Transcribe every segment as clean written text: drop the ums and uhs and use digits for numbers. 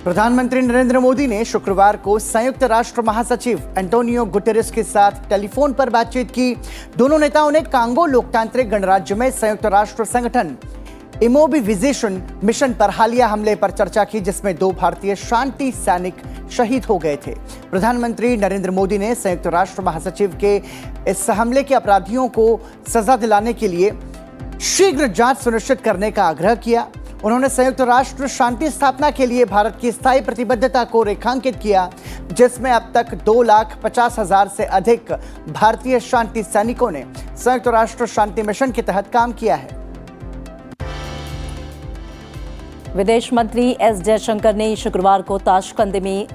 प्रधानमंत्री नरेंद्र मोदी ने शुक्रवार को संयुक्त राष्ट्र महासचिव एंटोनियो गुटेरेस के साथ टेलीफोन पर बातचीत की। दोनों नेताओं ने कांगो लोकतांत्रिक गणराज्य में संयुक्त राष्ट्र संगठन इमोबिलाइजेशन मिशन पर हालिया हमले पर चर्चा की, जिसमें 2 भारतीय शांति सैनिक शहीद हो गए थे। प्रधानमंत्री नरेंद्र मोदी ने संयुक्त राष्ट्र महासचिव के इस हमले के अपराधियों को सजा दिलाने के लिए शीघ्र जांच सुनिश्चित करने का आग्रह किया। उन्होंने संयुक्त राष्ट्र शांति स्थापना के लिए भारत की स्थायी प्रतिबद्धता को रेखांकित किया, जिसमें अब तक 2,50,000 से अधिक भारतीय शांति सैनिकों ने संयुक्त राष्ट्र शांति मिशन के तहत काम किया है। विदेश मंत्री एस जयशंकर ने शुक्रवार को ताशकंद में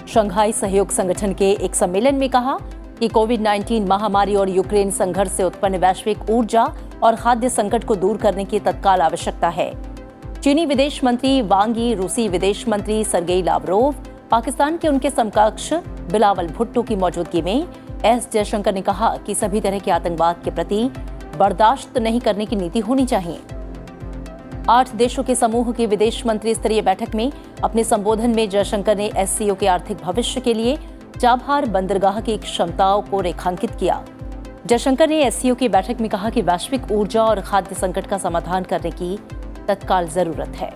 शंघाई सहयोग संगठन के एक सम्मेलन में कहा कि कोविड-19 महामारी और यूक्रेन संघर्ष से उत्पन्न वैश्विक ऊर्जा और खाद्य संकट को दूर करने की तत्काल आवश्यकता है। चीनी विदेश मंत्री वांग यी, रूसी विदेश मंत्री सरगेई लावरोव, पाकिस्तान के उनके समकक्ष बिलावल भुट्टो की मौजूदगी में एस जयशंकर ने कहा कि सभी तरह के आतंकवाद के प्रति बर्दाश्त नहीं करने की नीति होनी चाहिए। 8 देशों के समूह की विदेश मंत्री स्तरीय बैठक में अपने संबोधन में जयशंकर ने एससीओ के आर्थिक भविष्य के लिए चाबहार बंदरगाह की क्षमताओं को रेखांकित किया। जयशंकर ने एससीओ की बैठक में कहा कि वैश्विक ऊर्जा और खाद्य संकट का समाधान करने की तत्काल जरूरत है।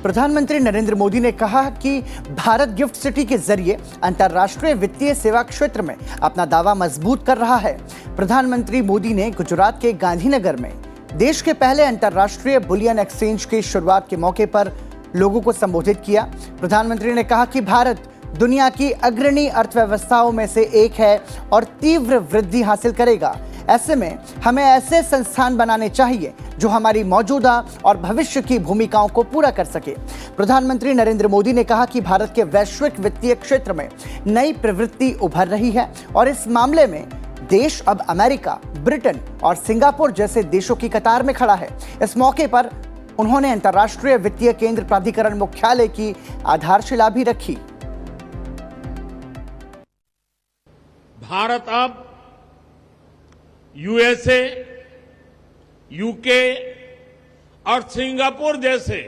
प्रधानमंत्री नरेंद्र मोदी ने कहा कि भारत गिफ्ट सिटी के जरिए अंतर्राष्ट्रीय वित्तीय सेवा क्षेत्र में अपना दावा मजबूत कर रहा है। प्रधानमंत्री मोदी ने गुजरात के गांधीनगर में देश के पहले अंतर्राष्ट्रीय बुलियन एक्सचेंज की शुरुआत के मौके पर लोगों को संबोधित किया। प्रधानमंत्री ने कहा कि भारत दुनिया की अग्रणी अर्थव्यवस्थाओं में से एक है और तीव्र वृद्धि हासिल करेगा। ऐसे में हमें ऐसे संस्थान बनाने चाहिए जो हमारी मौजूदा और भविष्य की भूमिकाओं को पूरा कर सके। प्रधानमंत्री नरेंद्र मोदी ने कहा कि भारत के वैश्विक वित्तीय क्षेत्र में नई प्रवृत्ति उभर रही है और इस मामले में देश अब अमेरिका, ब्रिटेन और सिंगापुर जैसे देशों की कतार में खड़ा है। इस मौके पर उन्होंने अंतर्राष्ट्रीय वित्तीय केंद्र प्राधिकरण मुख्यालय की आधारशिला भी रखी। भारत अब यूएसए, यूके और सिंगापुर जैसे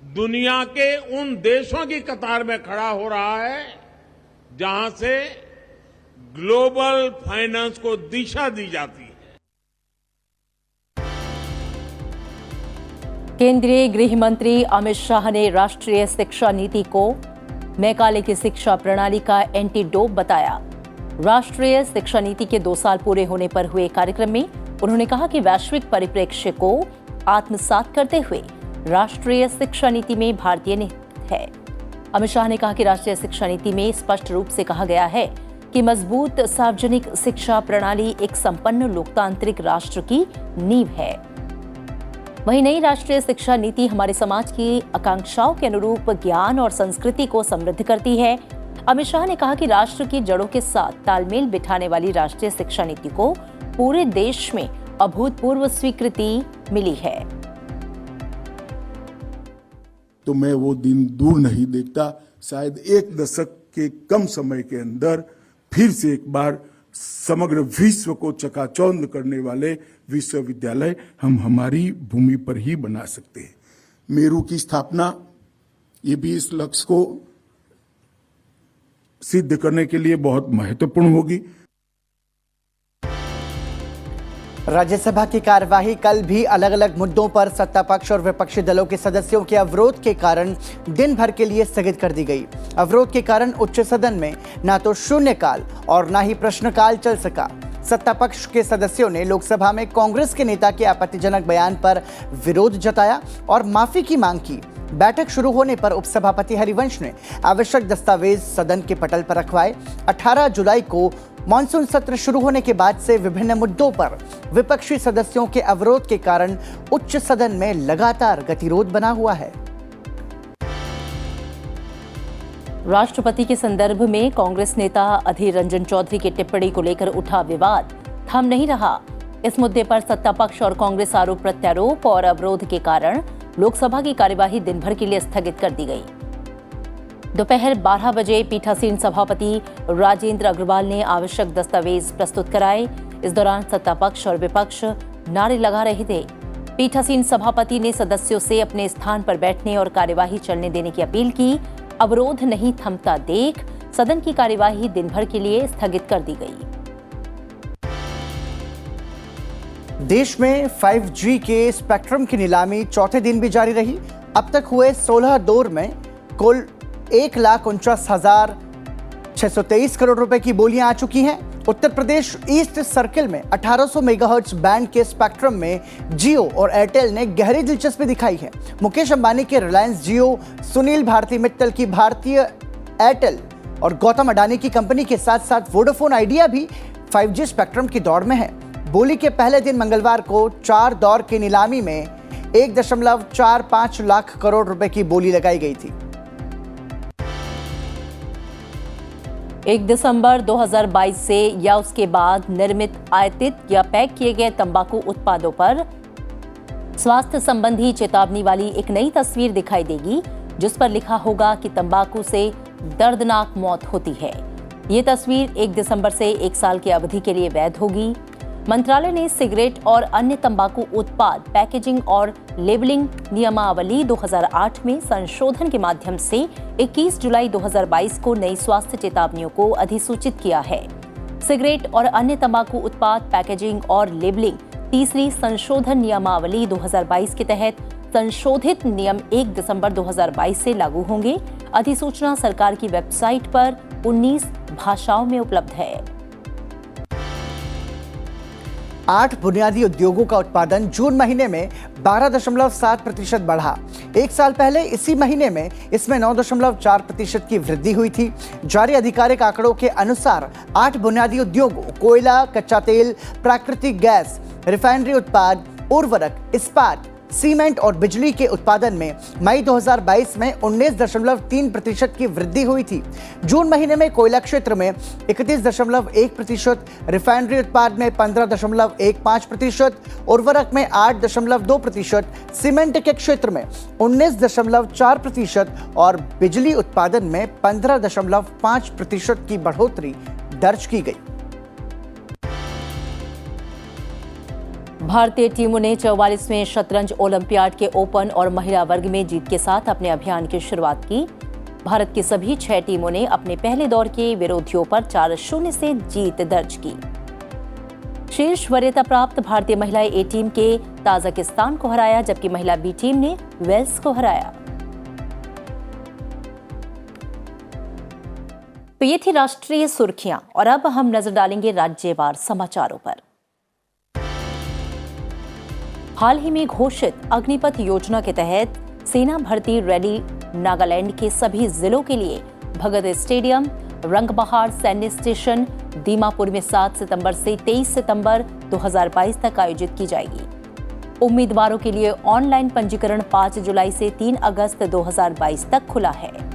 दुनिया के उन देशों की कतार में खड़ा हो रहा है जहां से ग्लोबल फाइनेंस को दिशा दी जाती है। केंद्रीय गृह मंत्री अमित शाह ने राष्ट्रीय शिक्षा नीति को मैकाले की शिक्षा प्रणाली का एंटीडोप बताया। राष्ट्रीय शिक्षा नीति के 2 साल पूरे होने पर हुए कार्यक्रम में उन्होंने कहा कि वैश्विक परिप्रेक्ष्य को आत्मसात करते हुए राष्ट्रीय शिक्षा नीति में भारतीय निहित है। अमित शाह ने कहा कि राष्ट्रीय शिक्षा नीति में स्पष्ट रूप से कहा गया है कि मजबूत सार्वजनिक शिक्षा प्रणाली एक संपन्न लोकतांत्रिक राष्ट्र की नींव है। वहीं नई राष्ट्रीय शिक्षा नीति हमारे समाज की आकांक्षाओं के अनुरूप ज्ञान और संस्कृति को समृद्ध करती है। अमित शाह ने कहा कि राष्ट्र की जड़ों के साथ तालमेल बिठाने वाली राष्ट्रीय शिक्षा नीति को पूरे देश में अभूतपूर्व स्वीकृति मिली है। तो मैं वो दिन दूर नहीं देखता, शायद 1 दशक के कम समय के अंदर फिर से एक बार समग्र विश्व को चकाचौंध करने वाले विश्वविद्यालय हम हमारी भूमि पर ही बना सकते हैं। मेरू की स्थापना ये भी इस लक्ष्य को सिद्ध करने के लिए बहुत महत्वपूर्ण होगी। राज्यसभा की कार्यवाही कल भी अलग अलग मुद्दों पर सत्ता पक्ष और विपक्षी दलों के सदस्यों के अवरोध के कारण दिन भर के लिए स्थगित कर दी गई। अवरोध के कारण उच्च सदन में न तो शून्यकाल और न ही प्रश्नकाल चल सका। सत्ता पक्ष के सदस्यों ने लोकसभा में कांग्रेस के नेता के आपत्तिजनक बयान पर विरोध जताया और माफी की मांग की। बैठक शुरू होने पर उपसभापति हरिवंश ने आवश्यक दस्तावेज सदन के पटल पर रखवाए। 18 जुलाई को मॉनसून सत्र शुरू होने के बाद से विभिन्न मुद्दों पर विपक्षी सदस्यों के अवरोध के कारण उच्च सदन में लगातार गतिरोध बना हुआ है। राष्ट्रपति के संदर्भ में कांग्रेस नेता अधीर रंजन चौधरी की टिप्पणी को लेकर उठा विवाद थम नहीं रहा। इस मुद्दे पर सत्ता पक्ष और कांग्रेस आरोप प्रत्यारोप और अवरोध के कारण लोकसभा की कार्यवाही दिन भर के लिए स्थगित कर दी गई। दोपहर 12 बजे पीठासीन सभापति राजेंद्र अग्रवाल ने आवश्यक दस्तावेज प्रस्तुत कराए। इस दौरान सत्ता पक्ष और विपक्ष नारे लगा रहे थे। पीठासीन सभापति ने सदस्यों से अपने स्थान पर बैठने और कार्यवाही चलने देने की अपील की। अवरोध नहीं थमता देख सदन की कार्यवाही दिन भर के लिए स्थगित कर दी गई। देश में 5G के स्पेक्ट्रम की नीलामी चौथे दिन भी जारी रही। अब तक हुए 16 दौर में कुल 1,49,623 करोड़ रुपए की बोलियां आ चुकी हैं। उत्तर प्रदेश ईस्ट सर्किल में 1800 मेगाहर्ट्ज बैंड के स्पेक्ट्रम में जियो और एयरटेल ने गहरी दिलचस्पी दिखाई है। मुकेश अंबानी के रिलायंस जियो, सुनील भारती मित्तल की भारतीय एयरटेल और गौतम अडानी की कंपनी के साथ साथ वोडाफोन आइडिया भी 5G स्पेक्ट्रम की दौड़ में है। बोली के पहले दिन मंगलवार को 4 दौर की नीलामी में 1.45 लाख करोड़ रुपए की बोली लगाई गई थी। 1 दिसंबर 2022 से या उसके बाद निर्मित, आयातित या पैक किए गए तंबाकू उत्पादों पर स्वास्थ्य संबंधी चेतावनी वाली एक नई तस्वीर दिखाई देगी, जिस पर लिखा होगा कि तंबाकू से दर्दनाक मौत होती है। ये तस्वीर 1 दिसंबर से 1 साल की अवधि के लिए वैध होगी। मंत्रालय ने सिगरेट और अन्य तंबाकू उत्पाद पैकेजिंग और लेबलिंग नियमावली 2008 में संशोधन के माध्यम से 21 जुलाई 2022 को नई स्वास्थ्य चेतावनियों को अधिसूचित किया है। सिगरेट और अन्य तंबाकू उत्पाद पैकेजिंग और लेबलिंग तीसरी संशोधन नियमावली 2022 के तहत संशोधित नियम 1 दिसंबर 2022 से लागू होंगे। अधिसूचना सरकार की वेबसाइट पर 19 भाषाओं में उपलब्ध है। 8 बुनियादी उद्योगों का उत्पादन जून महीने में 12.7% बढ़ा। एक साल पहले इसी महीने में इसमें 9.4% की वृद्धि हुई थी। जारी आधिकारिक आंकड़ों के अनुसार 8 बुनियादी उद्योगों कोयला, कच्चा तेल, प्राकृतिक गैस, रिफाइनरी उत्पाद, उर्वरक, इस्पात, सीमेंट और बिजली के उत्पादन में मई 2022 में 19.3% की वृद्धि हुई थी। जून महीने में कोयला क्षेत्र में 31.1%, रिफाइनरी उत्पाद में 15.15%, उर्वरक में 8.2%, सीमेंट के क्षेत्र में 19.4% और बिजली उत्पादन में 15.5% की बढ़ोतरी दर्ज की गई। भारतीय टीमों ने 44वें शतरंज ओलंपियाड के ओपन और महिला वर्ग में जीत के साथ अपने अभियान की शुरुआत की। भारत की सभी 6 टीमों ने अपने पहले दौर के विरोधियों पर 4-0 से जीत दर्ज की। शीर्ष वरीयता प्राप्त भारतीय महिला ए टीम के ताजिकिस्तान को हराया, जबकि महिला बी टीम ने वेल्स को हराया। तो ये थी राष्ट्रीय सुर्खियां और अब हम नजर डालेंगे राज्यवार समाचारों पर। हाल ही में घोषित अग्निपथ योजना के तहत सेना भर्ती रैली नागालैंड के सभी जिलों के लिए भगत स्टेडियम, रंगबहार सैन्य स्टेशन, दीमापुर में 7 सितंबर से 23 सितंबर 2022 तक आयोजित की जाएगी। उम्मीदवारों के लिए ऑनलाइन पंजीकरण 5 जुलाई से 3 अगस्त 2022 तक खुला है।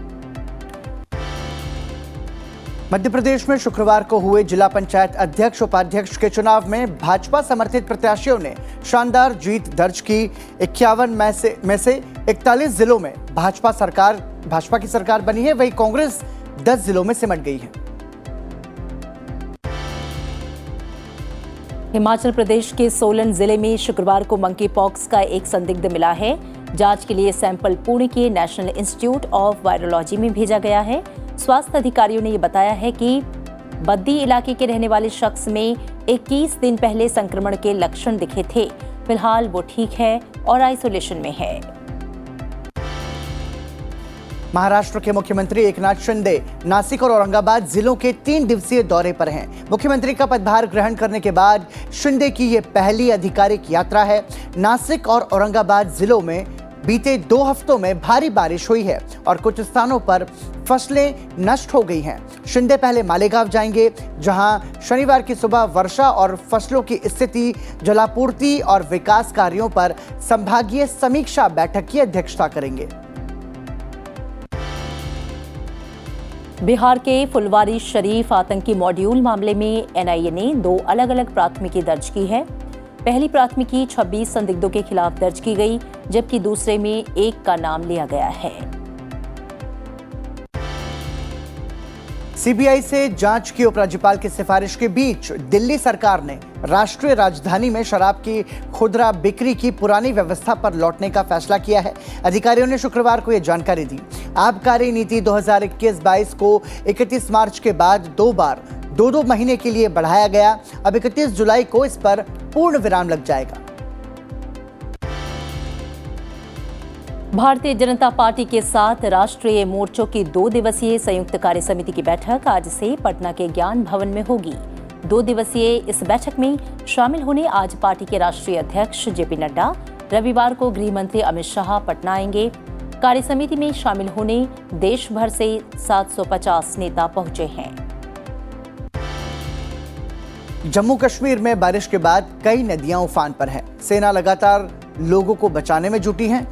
मध्य प्रदेश में शुक्रवार को हुए जिला पंचायत अध्यक्ष उपाध्यक्ष के चुनाव में भाजपा समर्थित प्रत्याशियों ने शानदार जीत दर्ज की। 51 में से 41 जिलों में भाजपा की सरकार बनी है, वहीं कांग्रेस 10 जिलों में सिमट गई है। हिमाचल प्रदेश के सोलन जिले में शुक्रवार को मंकी पॉक्स का एक संदिग्ध मिला है। जांच के लिए सैंपल पुणे के नेशनल इंस्टीट्यूट ऑफ वायरोलॉजी में भेजा गया है। स्वास्थ्य अधिकारियों ने यह बताया है कि बद्दी इलाके के रहने वाले शख्स में 21 दिन पहले संक्रमण के लक्षण दिखे थे। फिलहाल वो ठीक है और आइसोलेशन में है। महाराष्ट्र के मुख्यमंत्री एकनाथ शिंदे नासिक और औरंगाबाद जिलों के 3 दिवसीय दौरे पर हैं। मुख्यमंत्री का पदभार ग्रहण करने के बाद शिंदे की ये पहली आधिकारिक यात्रा है। नासिक और औरंगाबाद जिलों में बीते 2 हफ्तों में भारी बारिश हुई है और कुछ स्थानों पर फसलें नष्ट हो गई हैं। शिंदे पहले मालेगांव जाएंगे, जहां शनिवार की सुबह वर्षा और फसलों की स्थिति, जलापूर्ति और विकास कार्यों पर संभागीय समीक्षा बैठक की अध्यक्षता करेंगे। बिहार के फुलवारी शरीफ आतंकी मॉड्यूल मामले में एनआईए ने 2 अलग-अलग प्राथमिकी दर्ज की है। पहली प्राथमिकी 26 संदिग्धों के खिलाफ दर्ज की गई, जबकि दूसरे में 1 का नाम लिया गया है। सीबीआई से जांच की उपराज्यपाल की सिफारिश के बीच दिल्ली सरकार ने राष्ट्रीय राजधानी में शराब की खुदरा बिक्री की पुरानी व्यवस्था पर लौटने का फैसला किया है। अधिकारियों ने शुक्रवार को यह जानकारी दी। आबकारी नीति 2021-22 को 31 मार्च के बाद 2 बार 2 महीने के लिए बढ़ाया गया। अब 31 जुलाई को इस पर पूर्ण विराम लग जाएगा। भारतीय जनता पार्टी के साथ राष्ट्रीय मोर्चों की 2 दिवसीय संयुक्त कार्य समिति की बैठक आज से पटना के ज्ञान भवन में होगी। 2 दिवसीय इस बैठक में शामिल होने आज पार्टी के राष्ट्रीय अध्यक्ष जेपी नड्डा, रविवार को गृह मंत्री अमित शाह पटना आएंगे। कार्य समिति में शामिल होने देश भर से 750 नेता पहुंचे हैं। जम्मू कश्मीर में बारिश के बाद कई नदियां उफान पर हैं। सेना लगातार लोगों को बचाने में जुटी है।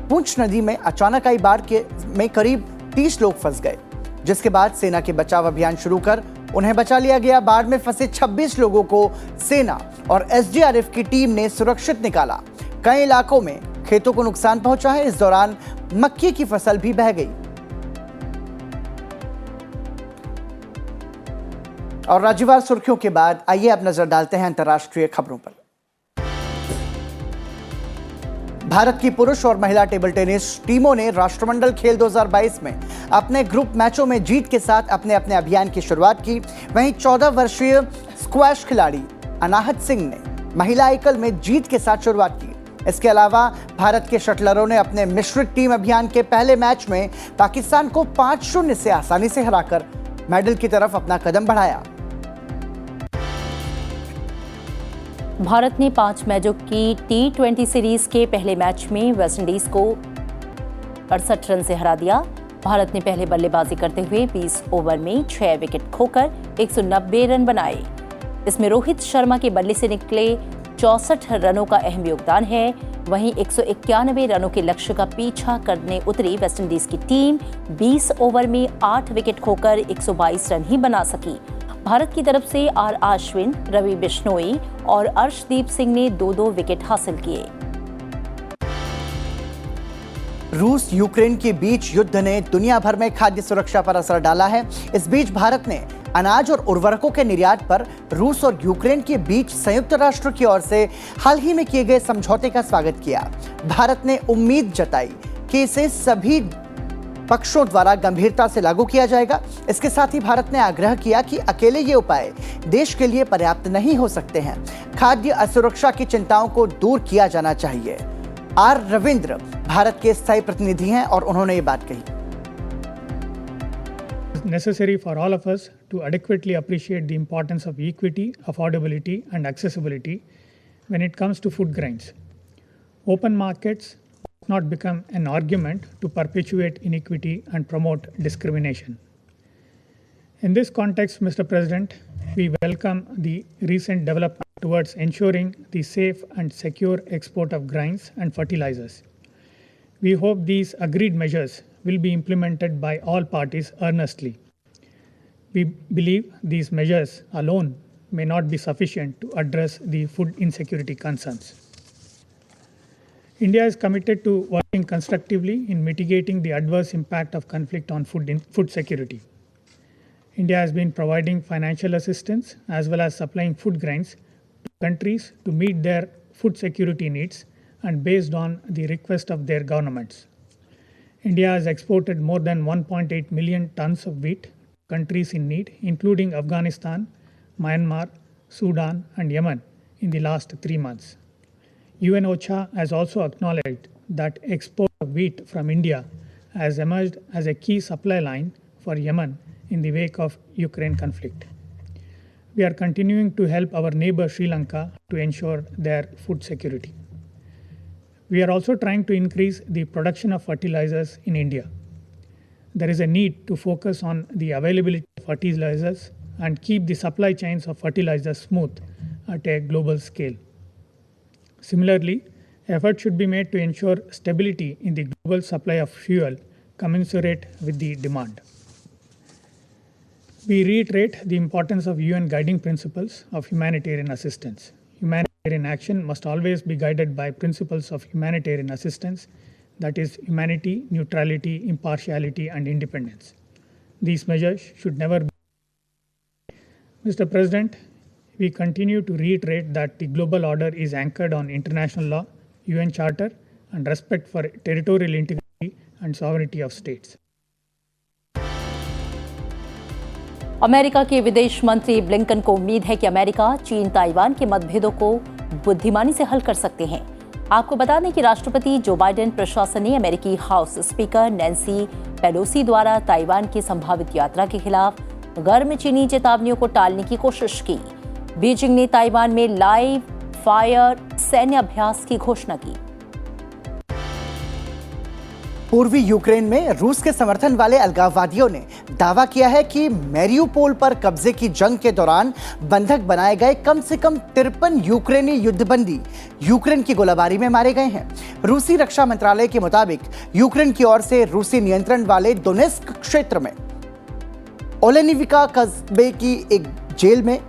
पुंछ नदी में अचानक आई बाढ़ में करीब 30 लोग फंस गए, जिसके बाद सेना के बचाव अभियान शुरू कर उन्हें बचा लिया गया। बाढ़ में फंसे 26 लोगों को सेना और एसडीआरएफ की टीम ने सुरक्षित निकाला। कई इलाकों में खेतों को नुकसान पहुंचा है। इस दौरान मक्के की फसल भी बह गई। और राज्यवार सुर्खियों के बाद आइए अब नजर डालते हैं अंतर्राष्ट्रीय खबरों पर। भारत की पुरुष और महिला टेबल टेनिस टीमों ने राष्ट्रमंडल खेल 2022 में अपने ग्रुप मैचों में जीत के साथ अपने अपने अभियान की शुरुआत की। वहीं 14 वर्षीय स्क्वैश खिलाड़ी अनाहत सिंह ने महिला एकल में जीत के साथ शुरुआत की। इसके अलावा भारत के शटलरों ने अपने मिश्रित टीम अभियान के पहले मैच में पाकिस्तान को 5-0 से आसानी से हराकर मेडल की तरफ अपना कदम बढ़ाया। भारत ने 5 मैचों की T20 सीरीज के पहले मैच में वेस्टइंडीज को 68 रन से हरा दिया। भारत ने पहले बल्लेबाजी करते हुए 20 ओवर में 6 विकेट खोकर 190 रन बनाए। इसमें रोहित शर्मा के बल्ले से निकले 64 रनों का अहम योगदान है। वहीं 191 रनों के लक्ष्य का पीछा करने उतरी वेस्टइंडीज की टीम 20 ओवर में 8 विकेट खोकर 122 रन ही बना सकी। भारत की तरफ से आर अश्विन, रवि बिश्नोई और अर्शदीप सिंह ने 2-2 विकेट हासिल किए। रूस यूक्रेन के बीच युद्ध ने दुनिया भर में खाद्य सुरक्षा पर असर डाला है। इस बीच भारत ने अनाज और उर्वरकों के निर्यात पर रूस और यूक्रेन के बीच संयुक्त राष्ट्र की ओर से हाल ही में किए गए समझौते का स्वागत किया। भारत ने उम्मीद जताई कि इसे सभी पक्षों द्वारा गंभीरता से लागू किया जाएगा। इसके साथ ही भारत ने आग्रह किया कि अकेले ये उपाय देश के लिए पर्याप्त नहीं हो सकते हैं। खाद्य असुरक्षा की चिंताओं को दूर किया जाना चाहिए। आर रविंद्र भारत के स्थायी प्रतिनिधि हैं और उन्होंने ये बात कही। Necessary for all of us to adequately appreciate the importance of equity, affordability and accessibility when it comes to food grains. Open markets must not become an argument to perpetuate inequity and promote discrimination. In this context, Mr. President, we welcome the recent development towards ensuring the safe and secure export of grains and fertilizers. We hope these agreed measures will be implemented by all parties earnestly. We believe these measures alone may not be sufficient to address the food insecurity concerns. India is committed to working constructively in mitigating the adverse impact of conflict on food security. India has been providing financial assistance as well as supplying food grains to countries to meet their food security needs and based on the request of their governments. India has exported more than 1.8 million tons of wheat to countries in need, including Afghanistan, Myanmar, Sudan, and Yemen in the last 3 months. UN OCHA has also acknowledged that export of wheat from India has emerged as a key supply line for Yemen in the wake of Ukraine conflict. We are continuing to help our neighbor Sri Lanka to ensure their food security. We are also trying to increase the production of fertilizers in India. There is a need to focus on the availability of fertilizers and keep the supply chains of fertilizers smooth at a global scale. Similarly, effort should be made to ensure stability in the global supply of fuel commensurate with the demand. We reiterate the importance of UN guiding principles of humanitarian assistance. Humanitarian action must always be guided by principles of humanitarian assistance, that is, humanity, neutrality, impartiality, and independence. these measures should never be. Mr. President, we continue to reiterate that the global order is anchored on international law, UN Charter, and respect for territorial integrity and sovereignty of states. America के विदेश मंत्री Blinken को उम्मीद है कि America चीन Taiwan के मतभेदों को बुद्धिमानी से हल कर सकते हैं। आपको बता दें कि राष्ट्रपति जो बाइडेन प्रशासन ने अमेरिकी हाउस स्पीकर नैन्सी पेलोसी द्वारा ताइवान की संभावित यात्रा के खिलाफ गर्म चीनी चेतावनियों को टालने की कोशिश की। बीजिंग ने ताइवान में लाइव फायर सैन्य अभ्यास की घोषणा की। पूर्वी यूक्रेन में रूस के समर्थन वाले अलगाववादियों ने दावा किया है कि मैरियुपोल पर कब्जे की जंग के दौरान बंधक बनाए गए कम से कम 53 यूक्रेनी युद्धबंदी यूक्रेन की गोलाबारी में मारे गए हैं। रूसी रक्षा मंत्रालय के मुताबिक यूक्रेन की ओर से रूसी नियंत्रण वाले दोनेस्क क्षेत्र में ओलेनिविका कस्बे की एक जेल में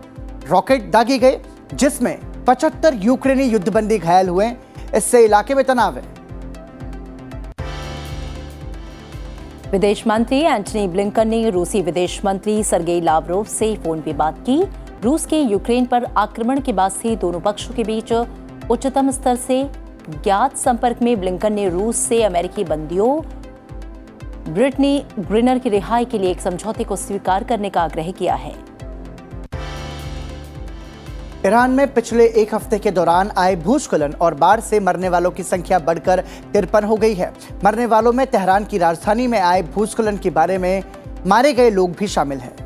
रॉकेट दागे गए, जिसमें 75 यूक्रेनी युद्धबंदी घायल हुए। इससे इलाके में तनाव है। विदेश मंत्री एंटनी ब्लिंकन ने रूसी विदेश मंत्री सर्गेई लावरोव से फोन पर बात की। रूस के यूक्रेन पर आक्रमण के बाद से दोनों पक्षों के बीच उच्चतम स्तर से ज्ञात संपर्क में ब्लिंकन ने रूस से अमेरिकी बंदियों ब्रिटनी ग्रिनर की रिहाई के लिए एक समझौते को स्वीकार करने का आग्रह किया है। ईरान में पिछले एक हफ्ते के दौरान आए भूस्खलन और बाढ़ से मरने वालों की संख्या बढ़कर 53 हो गई है। मरने वालों में तेहरान की राजधानी में आए भूस्खलन के बारे में मारे गए लोग भी शामिल हैं।